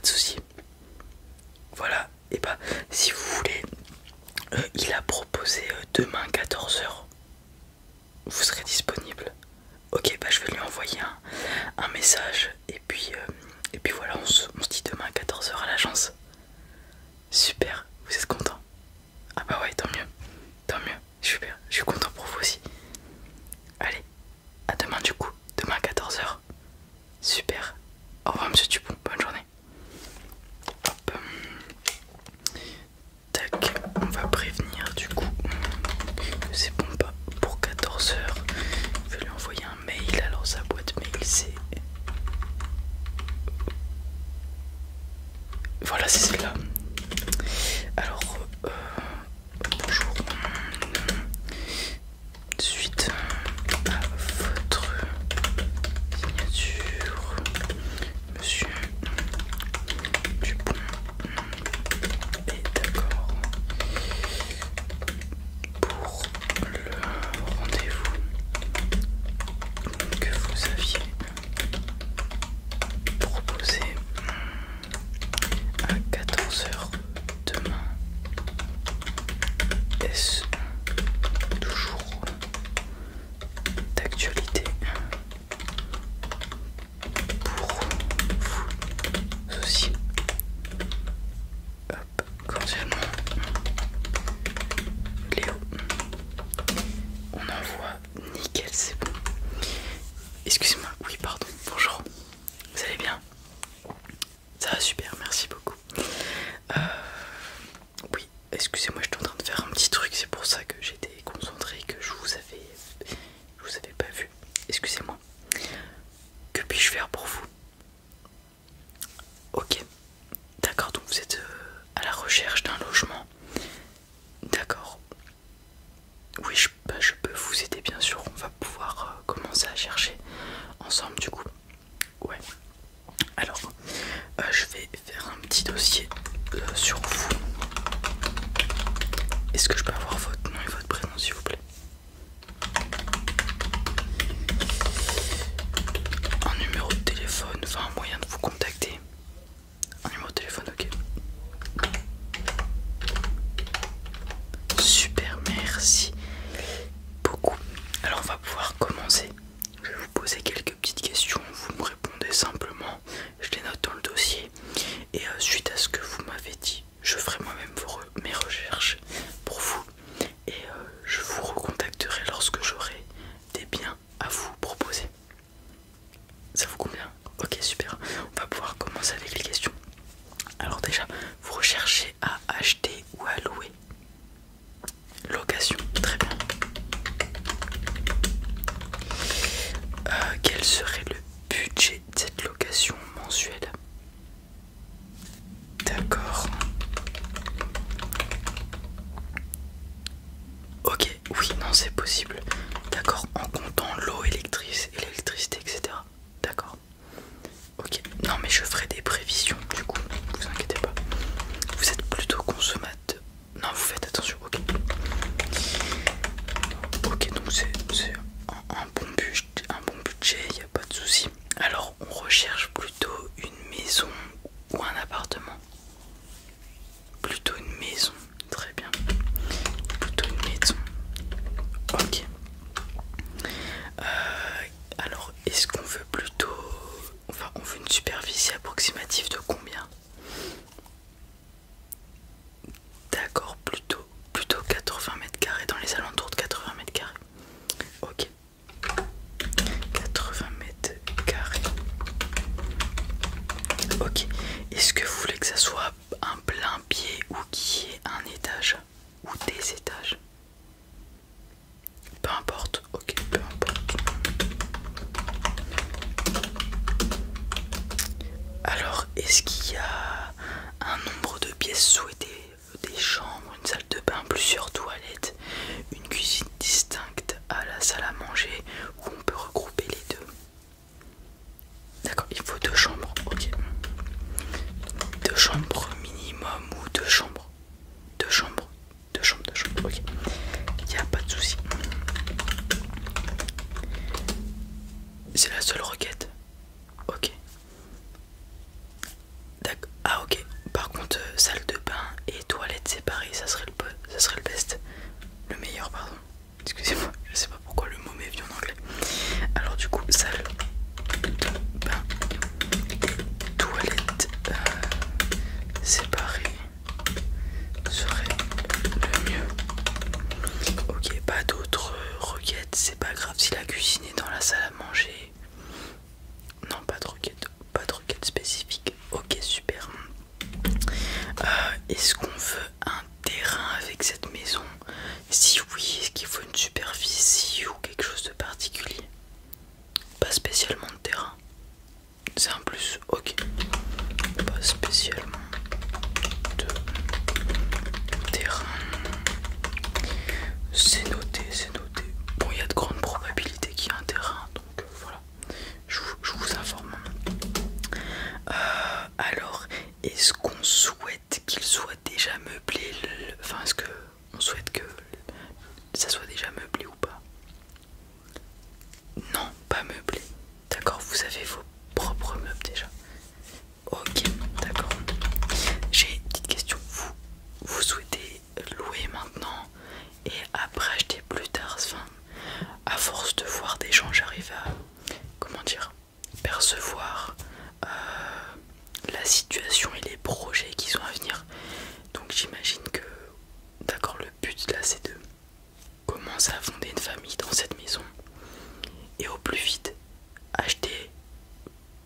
de souci. Voilà, et bah si vous voulez, il a proposé demain 14 h. Vous serez disponible? Ok, bah je vais lui envoyer un message et puis voilà, on se dit demain à 14 h à l'agence. Super, vous êtes content? Ah bah ouais, tant mieux, super, je suis content pour vous aussi. Allez, à demain du coup, demain à 14 h. Super, au revoir monsieur Dupont, bonne journée. Hop. Tac, on va prévenir du coup que c'est bon pas pour 14 h. Je vais lui envoyer un mail, alors sa boîte mail c'est... Voilà, c'est celle-là. Alors, bonjour. Suite à votre signature, monsieur Dupont est d'accord pour le rendez-vous que vous aviez proposé à 14 h demain. Est-ce toujours d'actualité pour vous aussi? Hop, cordialement, Léo. On envoie, nickel, c'est bon. Excusez-moi, oui, pardon, bonjour. Vous allez bien? Ça va super, merci beaucoup. Oui, excusez-moi, j'étais en train de faire un petit truc, c'est pour ça que j'étais concentré, que je vous avais pas vu. Excusez-moi. Que puis-je faire pour vous? Ok, d'accord, donc vous êtes à la recherche d'un logement. D'accord. Oui, je peux vous aider bien sûr, on va pouvoir commencer à chercher ensemble du coup. Ouais. Alors, je vais faire un petit dossier sur vous. Est-ce que je peux avoir votre nom et votre prénom s'il vous plaît? Un numéro de téléphone, enfin un moyen de vous contacter. Un numéro de téléphone, ok. Super, merci beaucoup. Alors on va pouvoir commencer. Je vais vous poser quelques petites questions, vous me répondez simplement, je les note dans le dossier et suite à ce que vous m'avez dit, je ferai moi-même mes recherches pour vous et je vous recontacterai lorsque j'aurai des biens à vous proposer. Ça vous convient? Ok, super. On va pouvoir commencer avec les questions. Alors déjà, vous recherchez à acheter ou à louer? Location, très bien. Quel serait le budget de cette location mensuelle? D'accord. Ok, oui, non, c'est possible. D'accord, en comptant l'eau, l'électricité, etc. D'accord. Ok, non, mais je ferai des prévisions, du coup, vous inquiétez pas. Vous êtes plutôt consommateur. Non, vous faites attention, ok. Ok, donc c'est un bon budget, il n'y a pas de souci. Alors, on recherche plutôt une maison ou un appartement? Plutôt une maison, très bien. Plutôt une maison. Ok. Alors, est-ce qu'on veut plutôt... Enfin, on veut une superficie approximative de combien? D'accord, plutôt 80 mètres carrés, dans les alentours de 80 mètres carrés. Ok. 80 mètres carrés. Ok. Est-ce que vous voulez que ça soit un plein pied ou qu'il y ait un étage ou des étages? Peu importe. Ok, peu importe. Alors, est-ce qu'il y a un nombre de pièces souhaitées? Des chambres, une salle de bain, plusieurs toilettes, une cuisine distincte à la salle à manger où on peut regrouper les deux? D'accord, il faut 2 chambres, ok. 2 chambres minimum ou 2 chambres? 2 chambres, 2 chambres, 2 chambres, ok. Il n'y a pas de souci. C'est la seule requête? Ok. du coup, salle de bain et toilette séparées serait le mieux. Ok, pas d'autres requêtes, c'est pas grave si la cuisine est dans la salle à manger. Non, pas de requête spécifique. Ok, super. Est-ce qu'on veut un terrain avec cette maison? Si oui, est-ce qu'il faut une superficie ou quelque chose de particulier? Pas spécialement de terrain. C'est un plus, ok. Pas spécialement de terrain. C'est noté, c'est noté. Bon, il y a de grandes probabilités qu'il y ait un terrain, donc voilà. Je vous informe. Alors, est-ce qu'on souhaite qu'il soit déjà meublé? Enfin, est-ce qu'on souhaite que ça soit déjà meublé ou pas? Non, pas meublé. D'accord, vous avez vos propres meubles déjà. Ok, d'accord. J'ai une petite question. Vous souhaitez louer maintenant et après acheter plus tard? Enfin, à force de voir des gens, j'arrive à, comment dire, percevoir la situation et les projets qui sont à venir. Donc j'imagine que, d'accord, le but là c'est de commencer à fonder une famille dans cette maison et au plus vite acheter,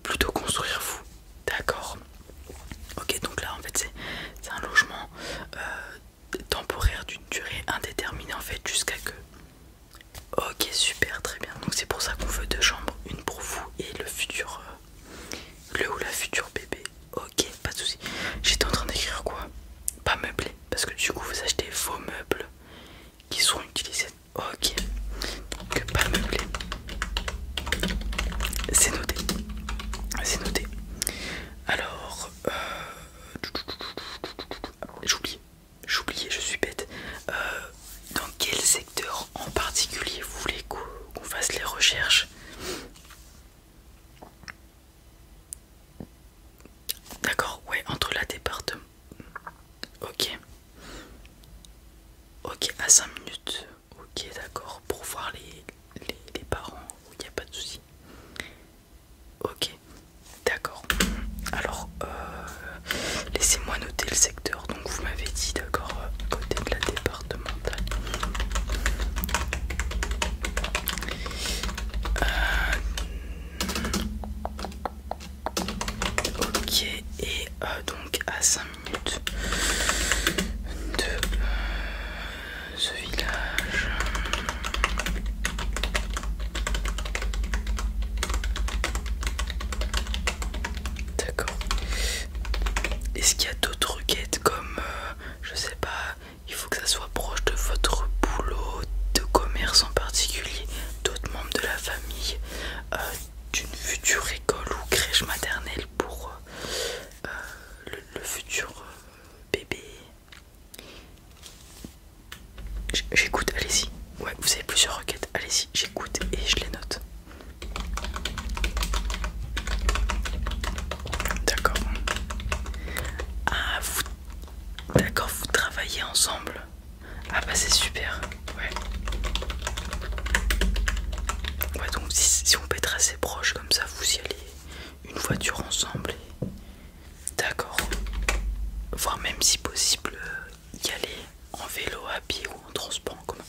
plutôt construire vous. D'accord. Ok, donc là en fait c'est un logement temporaire d'une durée indéterminée en fait jusqu'à que... Ok, super, très bien. Donc c'est pour ça qu'on veut 2 chambres, une pour vous et le futur le ou la future bébé. Ok, pas de soucis. J'étais en train d'écrire quoi? Pas meublé, parce que du coup vous achetez vos meubles qui seront utilisés. Ok, donc pas meublé. C'est noté. C'est noté. Alors, j'oubliais, je suis bête. Dans quel secteur en particulier vous voulez qu'on fasse les recherches? D'accord, ouais, entre la département. Ok. Ok, à 5 minutes. Ok, d'accord, pour voir les parents, il n'y a pas de souci. Ok, d'accord. Alors, laissez-moi noter le secteur. Donc, vous m'avez dit, d'accord, côté de la départementale. Ok, et donc à 5 minutes de ce village. D'accord. Est-ce qu'il y a d'autres requêtes comme, je sais pas, il faut que ça soit proche de votre boulot, de commerce en particulier, d'autres membres de la famille, d'une future école ou crèche maternelle pour le futur bébé? J'écoute, allez-y. Ouais, vous avez plusieurs requêtes, allez-y, j'écoute et je les note. D'accord. Ah, d'accord, vous travaillez ensemble. Ah bah c'est super, ouais. Ouais, donc si on peut être assez proche comme ça, vous y allez une voiture ensemble. D'accord. Voire même si possible, y aller en vélo, à pied ou en transport en commun.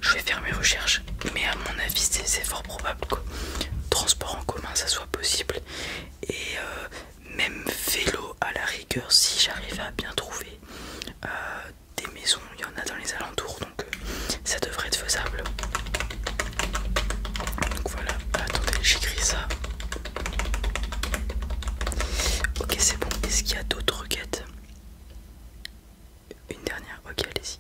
Je vais faire mes recherches, mais à mon avis c'est fort probable que transport en commun ça soit possible. Et même vélo à la rigueur si j'arrive à bien trouver des maisons, il y en a dans les alentours, donc ça devrait être faisable. Donc voilà, attendez, j'écris ça. Ok, c'est bon. Est-ce qu'il y a d'autres requêtes? Une dernière, ok, allez-y.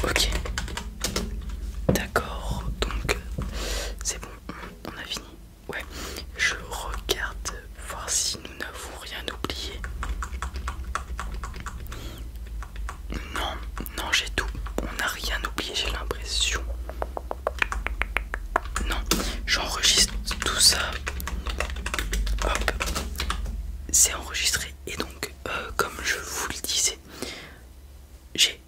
Ok, d'accord, donc c'est bon, on a fini. Ouais, je regarde voir si nous n'avons rien oublié. Non, j'ai tout. On n'a rien oublié, j'ai l'impression. Non, j'enregistre tout ça. Hop. j'ai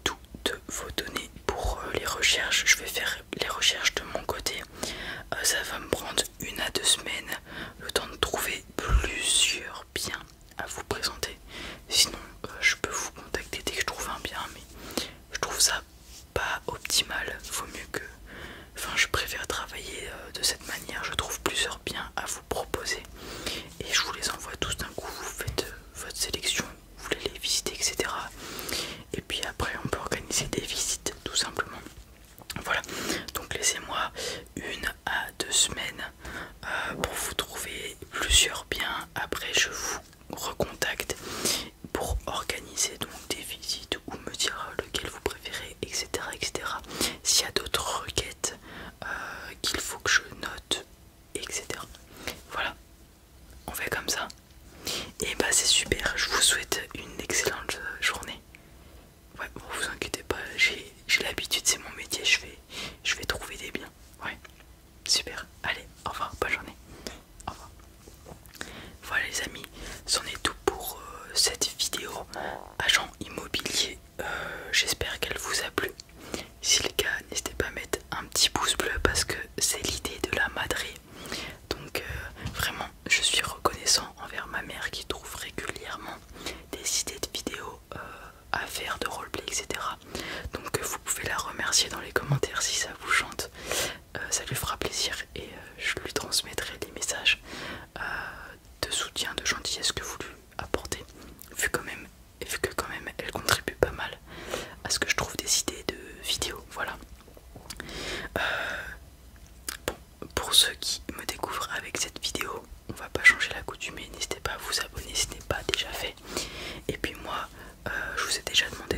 toutes vos données pour les recherches. Je vais faire les recherches de mon côté. Ça va me prendre 1 à 2 semaines, le temps de trouver plusieurs biens à vous présenter. Sinon je peux vous contacter dès que je trouve un bien, mais je trouve ça pas optimal. Vaut mieux que... Enfin, je préfère travailler de cette manière. Je trouve plusieurs biens à vous proposer et je vous les envoie tous d'un coup. Vous faites votre sélection, vous voulez les visiter, etc. Et puis après on peut organiser des visites tout simplement. Voilà, donc laissez-moi 1 à 2 semaines pour vous trouver plusieurs biens. Après je vous recontacte pour organiser donc des visites ou me dire lequel vous préférez, etc. etc. S'il y a d'autres requêtes qu'il faut que je note, etc. Voilà, on fait comme ça. Et bah c'est super, je vous souhaite une excellente journée. Ouais, bon, vous inquiétez pas, j'ai l'habitude, c'est mon métier, je vais trouver des biens. Ouais, super. Allez, au revoir, bonne journée. Au revoir. Voilà les amis, c'en est tout pour cette vidéo agent immobilier. J'espère qu'elle vous a plu. Si c'est le cas, n'hésitez pas à mettre un petit pouce bleu parce que c'est l'idée de la Madré. Donc vraiment, je suis reconnaissant envers ma mère qui trouve régulièrement des idées de vidéos à faire, de roleplay, etc. Donc vous pouvez la remercier dans les commentaires si ça vous chante. Ça lui fera plaisir et je lui transmettrai les messages de soutien, de gentillesse que vous lui apportez. Vu que quand même elle contribue pas mal à ce que je trouve des idées de vidéos. Voilà. Bon, pour ceux qui me découvrent avec cette vidéo, on va pas changer la coutume, n'hésitez pas à vous abonner si ce n'est pas déjà fait. Et puis moi, je vous ai déjà demandé